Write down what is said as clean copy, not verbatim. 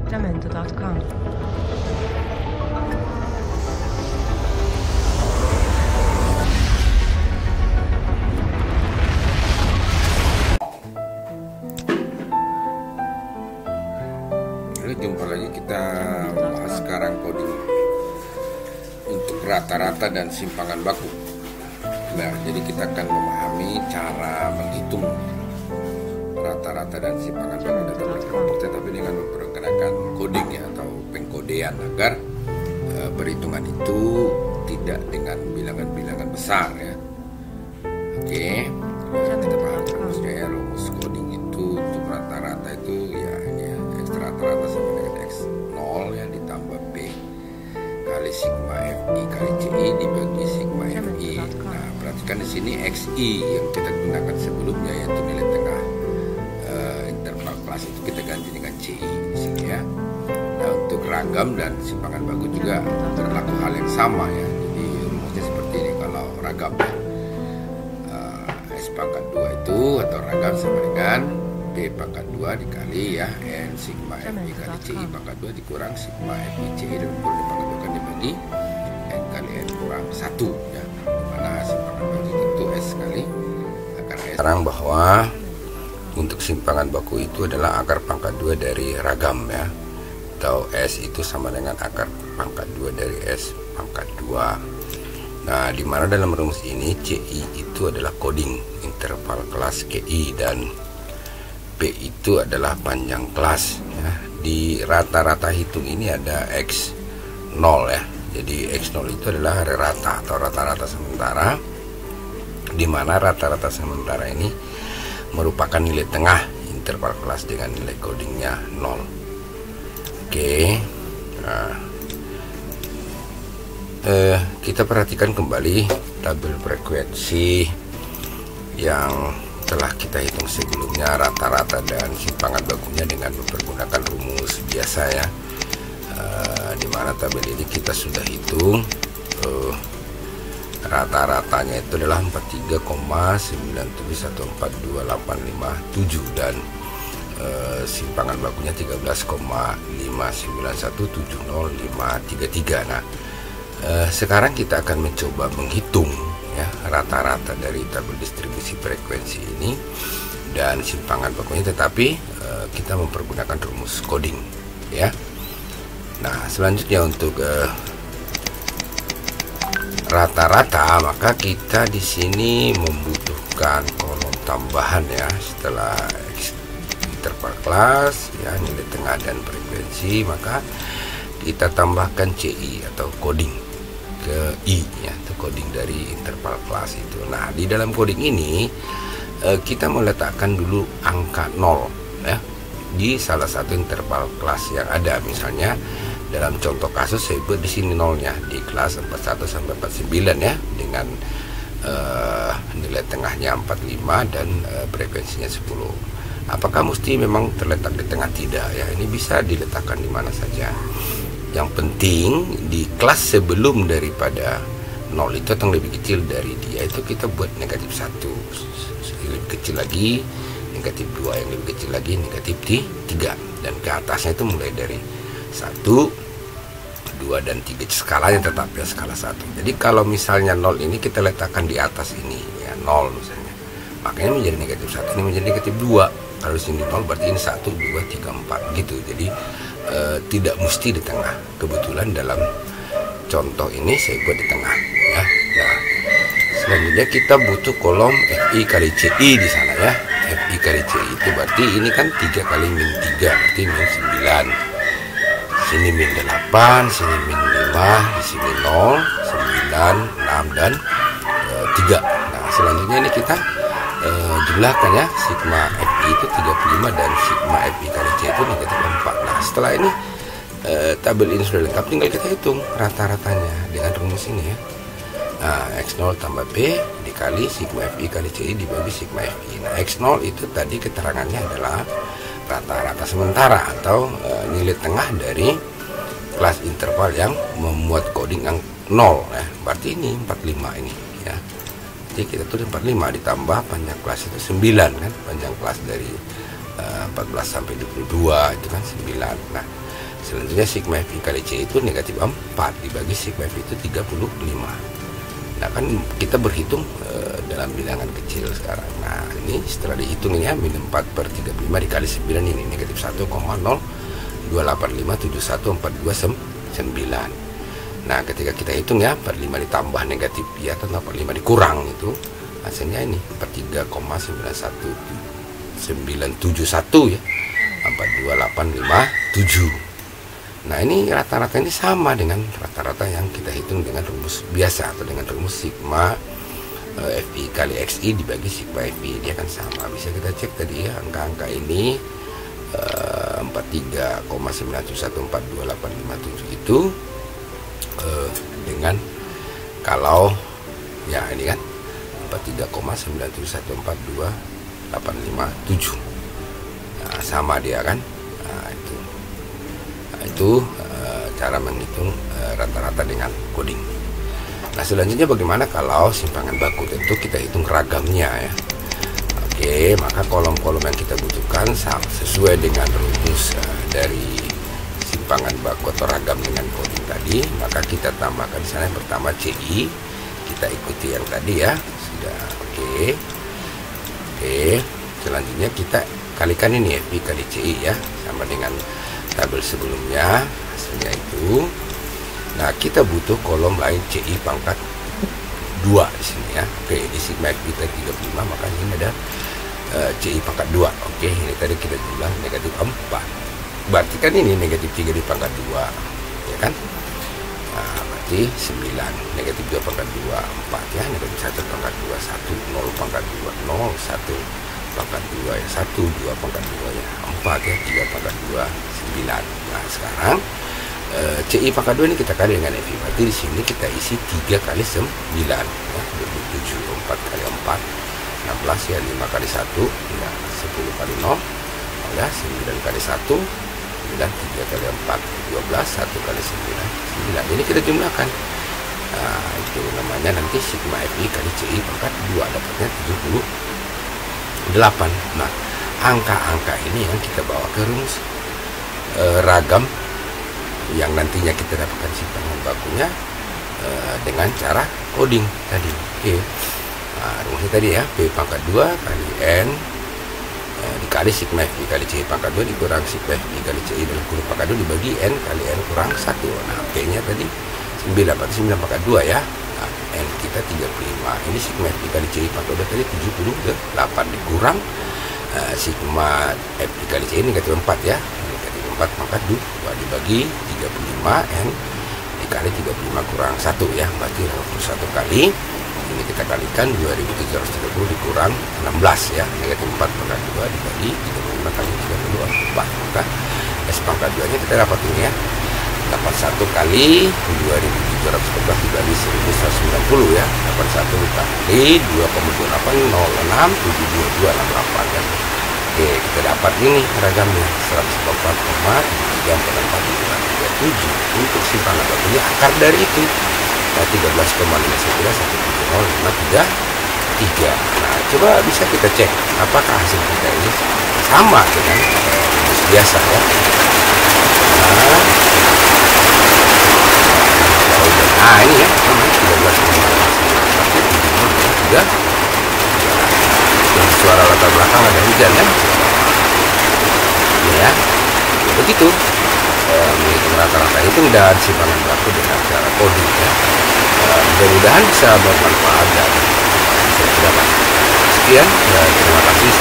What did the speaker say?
Jamendo.com. Jumpa lagi, kita bahas sekarang coding untuk rata-rata dan simpangan baku. Nah, jadi kita akan memahami cara menghitung rata-rata dan simpangan baku data berkelompok, tetapi dengan mempergunakan coding ya, atau pengkodean agar perhitungan itu tidak dengan bilangan-bilangan besar ya. Oke, kita paham rumusnya ya. Rumus coding itu untuk rata-rata itu ya ini ya, X rata-rata sama dengan X0 yang ditambah P kali sigma FI kali CI dibagi sigma FI. Nah, perhatikan di sini XI yang kita gunakan sebelumnya, yaitu nilai tengah interval kelas, itu kita ganti dengan CI di sini ya. Nah, untuk ragam dan simpangan baku juga berlaku hal yang sama ya. Jadi rumusnya seperti ini kalau ragam ya. S pangkat 2 itu atau ragam sama dengan P pangkat 2 dikali ya N sigma FI kali CI pangkat 2 dikurang sigma FI CI, dan pangkat 2 kan dibagi N kali N kurang 1 ya, dimana simpangan baku tentu S kali akar S. Sekarang bahwa untuk simpangan baku itu adalah akar pangkat 2 dari ragam ya, atau S itu sama dengan akar pangkat 2 dari S pangkat 2. Nah, di mana dalam rumus ini CI itu adalah coding interval kelas KI dan P itu adalah panjang kelas ya. Di rata-rata hitung ini ada X0 ya. Jadi X0 itu adalah hari rata atau rata-rata sementara, di mana rata-rata sementara ini merupakan nilai tengah interval kelas dengan nilai codingnya 0. Oke. Nah, kita perhatikan kembali tabel frekuensi yang telah kita hitung sebelumnya, rata-rata dan simpangan bakunya dengan mempergunakan rumus biasa ya. Di mana tabel ini kita sudah hitung rata-ratanya itu adalah 43,97142857 dan simpangan bakunya 13,591700533. Nah, sekarang kita akan mencoba menghitung ya rata-rata dari tabel distribusi frekuensi ini dan simpangan bakunya, tetapi kita mempergunakan rumus coding ya. Nah, selanjutnya untuk rata-rata, maka kita di sini membutuhkan kolom tambahan ya setelah interval kelas ya, nilai tengah dan frekuensi, maka kita tambahkan CI atau coding ke I ya, itu coding dari interval kelas itu. Nah, di dalam coding ini kita meletakkan dulu angka 0 ya di salah satu interval kelas yang ada. Misalnya dalam contoh kasus saya buat di sini nolnya di kelas 41 sampai 49 ya, dengan nilai tengahnya 45 dan frekuensinya 10. Apakah mesti memang terletak di tengah? Tidak ya, ini bisa diletakkan di mana saja. Yang penting di kelas sebelum daripada 0 itu atau lebih kecil dari dia itu kita buat negatif 1, lebih kecil lagi negatif 2, yang lebih kecil lagi negatif 3, dan ke atasnya itu mulai dari 1, 2, dan 3. Skalanya tetap ya skala 1. Jadi kalau misalnya 0 ini kita letakkan di atas ini ya, 0 misalnya, makanya menjadi negatif 1, ini menjadi negatif 2. Kalau di sini 0 berarti ini 1, 2, 3, 4 gitu. Jadi tidak mesti di tengah. Kebetulan dalam contoh ini saya buat di tengah ya. Nah, selanjutnya kita butuh kolom FI kali CI di sana ya. FI kali CI itu berarti ini kan 3 kali min 3 berarti min 9. Sini min 8, sini min 5, di sini 0, 9, 6 dan 3. Nah, selanjutnya ini kita jumlahkan ya, sigma FI itu 35 dan sigma FI kali C itu negatif 4. Nah, setelah ini tabel ini sudah lengkap, tinggal kita hitung rata-ratanya dengan rumus ini ya. Nah, X0 tambah P dikali sigma FI kali CI dibagi sigma FI. Nah, X0 itu tadi keterangannya adalah rata-rata sementara atau nilai tengah dari kelas interval yang memuat coding yang 0 ya. Berarti ini 45 ini ya. Jadi kita tulis 45 ditambah panjang kelas itu 9 kan, panjang kelas dari 14 sampai 22 itu kan 9. Nah, selanjutnya sigma Fi kali C itu negatif 4 dibagi sigma Fi itu 35. Nah, kan kita berhitung dalam bilangan kecil sekarang. Nah, ini setelah dihitung ini ya, min 4 per 35 dikali 9 ini negatif 1,0285714299. Nah, ketika kita hitung ya, 45 ditambah negatif ya, atau 45 dikurang itu hasilnya ini 43,971 ya, 42857. Nah, ini rata-rata ini sama dengan rata-rata yang kita hitung dengan rumus biasa atau dengan rumus sigma Fi kali Xi dibagi sigma Fi, dia kan sama. Bisa kita cek tadi ya, angka-angka ini 43,971422857 itu dengan kalau ya ini kan 43,971422857. Nah, sama dia kan. Nah, itu cara menghitung rata-rata dengan coding. Nah, selanjutnya bagaimana kalau simpangan baku? Tentu kita hitung ragamnya ya. Oke, maka kolom-kolom yang kita butuhkan sesuai dengan rumus dari simpangan baku atau ragam dengan coding tadi, maka kita tambahkan di sana yang pertama CI, kita ikuti yang tadi ya, sudah oke. Selanjutnya kita kalikan ini ya, Fi kali CI ya, sama dengan tabel sebelumnya, hasilnya itu. Nah, kita butuh kolom lain CI pangkat 2 di sini ya. Oke, di sigma kita 35, maka ini ada CI pangkat 2. Oke, ini tadi kita jumlah negatif 4. Berarti kan ini negatif 3 di pangkat 2, ya kan? Nah, berarti 9, negatif 2 pangkat 2, 4 ya, negatif 1 pangkat 2, 1, 0 pangkat 2, 0, 1 pangkat 2 ya, 1, 2 pangkat 2 ya, 4 ya, 3 pangkat 2, 9. Nah, sekarang CI pangkat 2 ini kita kali dengan Fi. Berarti di sini kita isi 3 kali 9 ya, 27, 4 kali 4, 16 ya, 5 kali 1 ya, 10 kali 0 ya, 9 kali 1 9, 3 kali 4 12, 1 kali 9 9. Ini kita jumlahkan. Nah, itu namanya nanti sigma Fi kali CI pangkat 2, dapatnya 78. Nah, angka-angka ini yang kita bawa ke rumus ragam yang nantinya kita dapatkan simpangan bakunya dengan cara coding tadi. Oke. Nah, rumusnya tadi ya, P pangkat 2 kali N dikali sigma Fi kali CI pangkat 2 dikurang sigma Fi kali CI dalam kurung pangkat 2 dibagi N kali N kurang 1. Nah, P nya tadi 9, berarti 9 pangkat 2 ya. Nah, N kita 35. Ini sigma Fi kali CI pangkat 2 tadi 78 dikurang sigma Fi kali CI negatif 4 ya. Negatif 4 pangkat 2 dibagi 35 N dikali 35 kurang 1 ya. Berarti 21 kali. Ini kita kalikan 2730 dikurang 16 ya, negatif 4 pangkat 2 dibagi 35 kali 34, maka S pangkat 2 nya kita dapat ini ya, dapat 1 kali 2714 dibagi 1190 ya, dapat 1 kali 2,28067268 ya. Oke, kita dapat ini ragamnya 104,34437 untuk simpangan bakunya akar dari itu 13,5917053. Nah, coba bisa kita cek apakah hasil kita ini sama dengan rumus biasa ya. Nah, ini ya, 13,5917053. Yang suara latar belakang ada hujan ya. Ini ya, begitu. Menghitung rata-rata itu dan simpangan baku dengan cara coding ya. Mudah-mudahan bisa bermanfaat dan bisa dapat. Sekian dan terima kasih.